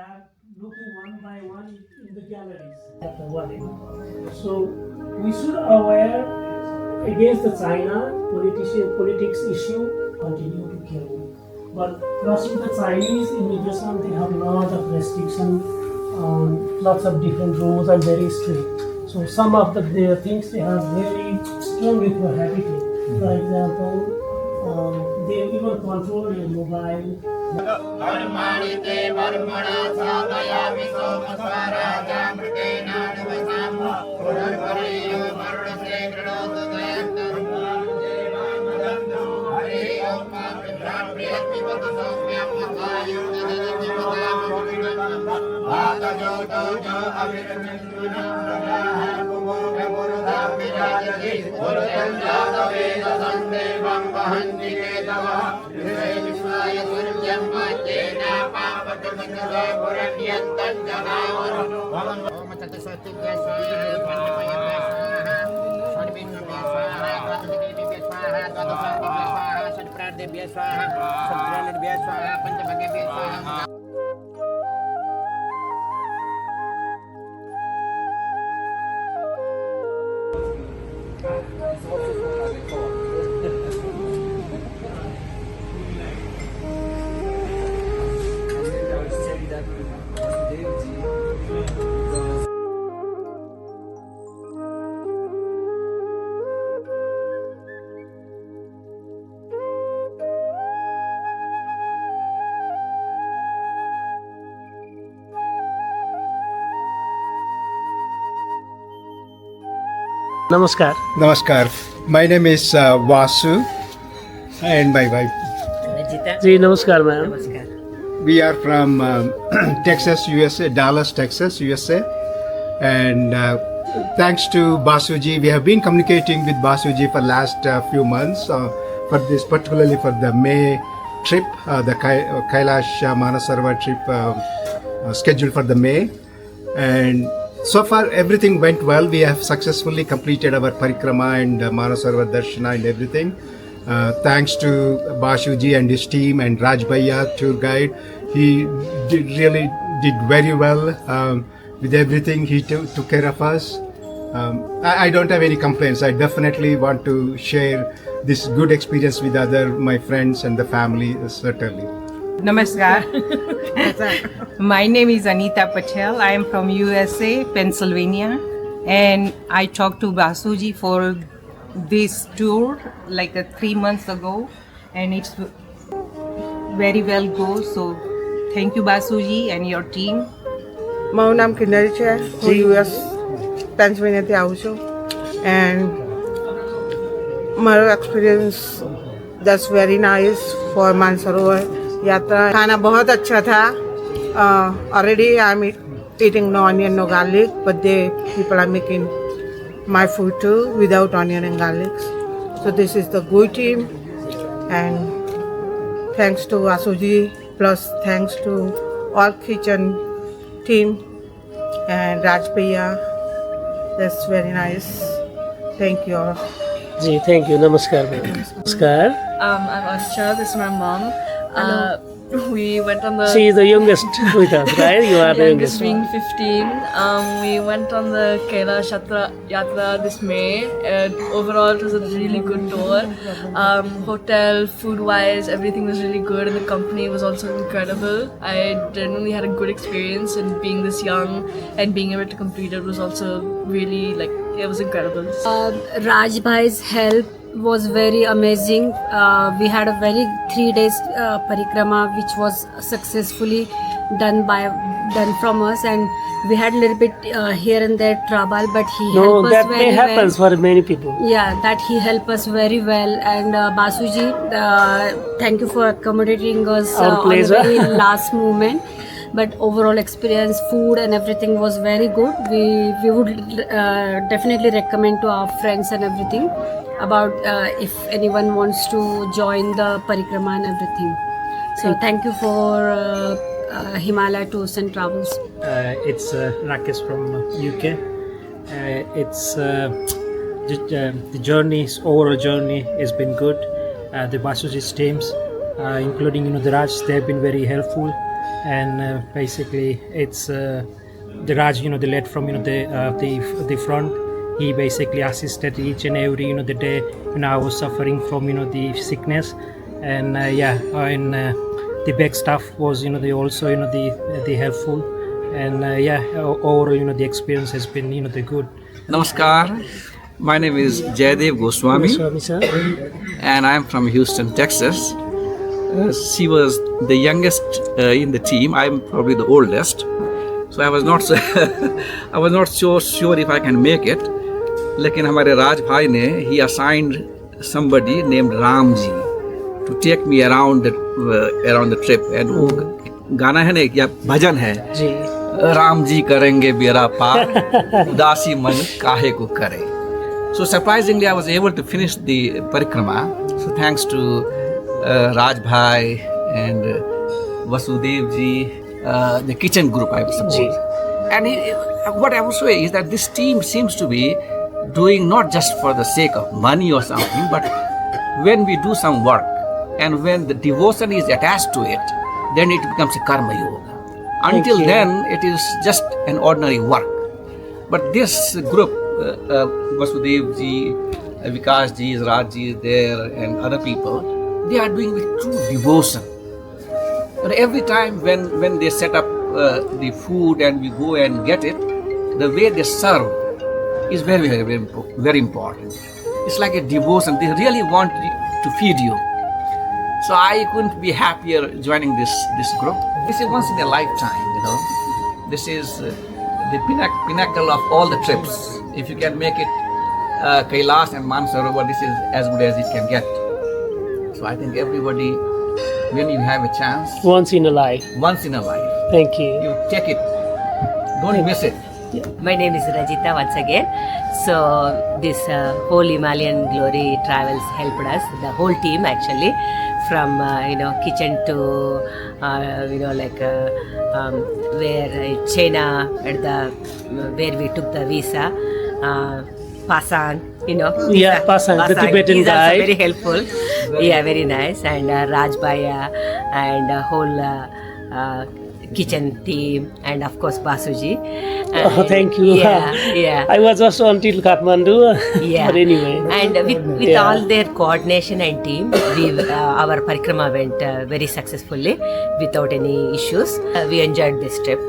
are looking one by one in the galleries at the world. So we should aware against the China politics issue continue to carry. But crossing the Chinese immigration, they have lot of restriction, lots of different rules and very strict. So some of the things they have very strongly prohibited. For example, they even control your mobile. Namaskar. Namaskar. My name is Vasu and my wife. जी नमस्कार ma'am. We are from Texas, USA, Dallas, Texas, USA. And thanks to Basuji, we have been communicating with Basuji for last few months for this, particularly for the May trip, the Kailash Mansarovar trip scheduled for the May. And so far, everything went well. We have successfully completed our Parikrama and Mansarovar Darshana and everything. Thanks to Bashuji and his team and Raj Bhaiya, tour guide. He really did very well with everything. He took care of us. I don't have any complaints. I definitely want to share this good experience with my friends and the family, certainly. Namaskar. My name is Anita Patel. I am from USA, Pennsylvania, and I talked to Basuji for this tour like 3 months ago, and it's very well go. So thank you, Basuji and your team. મારું નામ કિન્નરી છે. હું US પેન્સિલ્વેનિયાથી આવું છું and મારો experience that's very nice for Mansarovar यात्रा. खाना बहुत अच्छा था. Already I am eating no onion, no garlic, but people are making my food too without onion and garlic. So this is the good team, and thanks to Asuji, plus thanks to all kitchen team and Raj Bhaiya. That's very nice. Thank you all. जी thank you. नमस्कार ma'am. नमस्कार. I'm Asha. This is my mom. We went on the. She is the youngest with us, right? You are the youngest. being 15. We went on the Kailash Yatra this May. Overall, it was a really good tour. Hotel, food-wise, everything was really good, and the company was also incredible. I genuinely had a good experience, and being this young and being able to complete it was also really it was incredible. Raj Bhai's help was very amazing. We had a very 3 days parikrama which was successfully done from us, and we had a little bit here and there trouble, but he helped us that very may happens well. for many people. Yeah, that he helped us very well. And Basuji, thank you for accommodating us Our on the pleasure. very last moment. But overall experience, food and everything was very good. We would definitely recommend to our friends and everything about if anyone wants to join the parikrama and everything. So thank you for Himalaya Tours and Travels. It's Rakesh from UK. It's the overall journey has been good. The Basuji's teams, including the Raj, they have been very helpful. and basically it's the Raj, the led from the front. He basically assisted each and every the day. I was suffering from the sickness, and and the back staff was the also the helpful, and overall the experience has been the good. Namaskar. My name is Jaydev Goswami, and I am from Houston, Texas. She was the youngest in the team. I am probably the oldest, so I was not I was not so sure if I can make it. लेकिन हमारे राज भाई ने he assigned somebody named Ram ji to take me around the trip, and वो गाना है ना या भजन है राम जी करेंगे बेड़ा पार उदासी मन काहे को करे. So surprisingly, I was able to finish the parikrama. So thanks to Raj Bhai and Vasudev ji, the kitchen group, I suppose. And what I would say is that this team seems to be doing not just for the sake of money or something, but when we do some work and when the devotion is attached to it, then it becomes a karma yoga. Until then, it is just an ordinary work. But this group, Vasudev ji, Vikas ji, Raj ji is there, and other people, they are doing with true devotion. But every time when they set up the food and we go and get it, the way they serve is very, very, very, very important. It's like a devotion. They really want to feed you. So I couldn't be happier joining this group. This is once in a lifetime, This is the pinnacle of all the trips. If you can make it Kailash and Mansarovar, this is as good as it can get. So I think everybody, when you have a chance, Once in a life. Thank you. you take it. Don't miss it. My name is Rajita once again. So this whole Himalayan Glory Travels helped us, the whole team actually, from kitchen to where China at where we took the visa, Pasan, Pasan, the Tibetan he's guide. also very helpful. Very nice, and Raj Bhaiya and whole kitchen team, and of course Basuji. Thank you. I was also until Kathmandu. But anyway. And with all their coordination and team, our parikrama went very successfully without any issues. We enjoyed this trip.